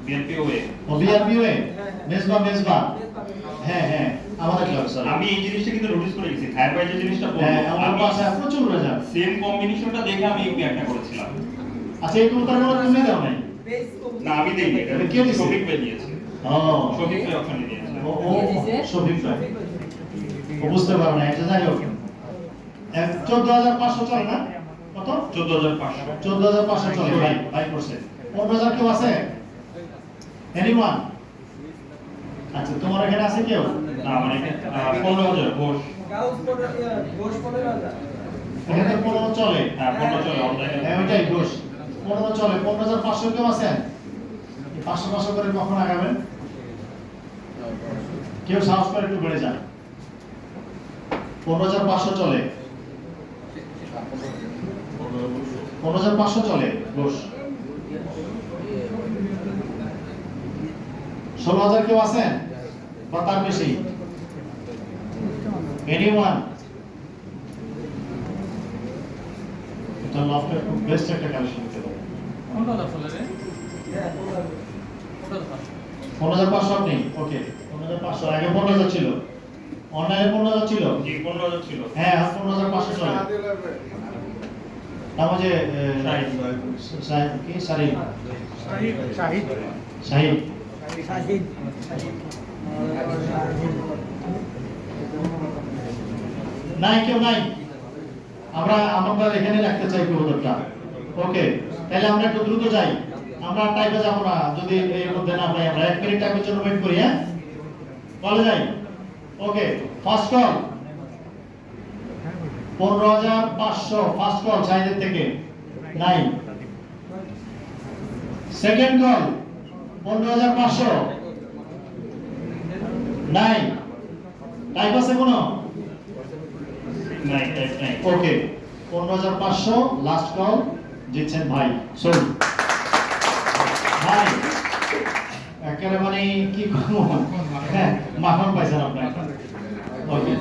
BNP ওয়ে। ও বিআরপি ওয়ে মেজবা হ্যাঁ হ্যাঁ আমাদের ক্লাব স্যার। আমি এই জিনিসটা কিন্তু নোটিস করে গেছি, থায়ার ভাই যে জিনিসটা হ্যাঁ বললো আমার আমি পাশে প্রচুর রেজাল্ট। সেম কম্বিনেশনটা দেখে আমি ইউপি একটা করেছিলাম। আচ্ছা এই কবুতর গুলো তুমি দাও নাই? না আমি দেইনি, এটা কে দিছে? শফিক ভাই দিয়েছে। ও শফিক ভাই অপশনে দিয়েছে। ও শফিক ভাই ও বুঝতে পারো না এটা যাই হোক 14500 চলে না কত 14500 14500 চলে ভাই করছে 15000 কেউ আছে এনিওয়ান আচ্ছা তোমার এখানে আছে কেউ না মানে 15000 ঘোষ এখানে তো 15 চলে হ্যাঁ 15 চলে অনলাইনে। হ্যাঁ ওইটাই ঘোষ 15 চলে 15500 কেউ আছেন 500 করে কখন আগাবেন কেউ সাহস করে একটু বেড়ে যান 15500 চলে 15500 চলে ঘোষ 16000 কেউ আছেন বা তার বেশি এনিওয়ান এটা লফটের খুব বেস্ট একটা কালেকশন হতে পারে কোনটা আসলে রে 15500 আপনি ওকে 15500 আগে 15000 ছিল অনলাইনে 15000 ছিল জি 15000 ছিল। হ্যাঁ 15500 চলে নাম যে শাহিদ কি শাহিদ নাই কেউ নাই আমরা এখানে রাখতে চাই কবুতরটা ওকে তাহলে আমরা একটু দ্রুত যাই আমরা টাইপে যাব না যদি এর মধ্যে না পাই আমরা 1 মিনিট টাইপের জন্য ওয়েট করি হ্যাঁ কলে যাই okay first call 15500 first call সাইডের থেকে নাই সেকেন্ড কল 15500 নাই টাইপ আছে কোনো নাই টাইপ নাই। ওকে 15500 লাস্ট কল জিতছেন ভাই সরি ভাই একেবারে মানে কি করবো হ্যাঁ মাখন পাইছেন আপনার ওকে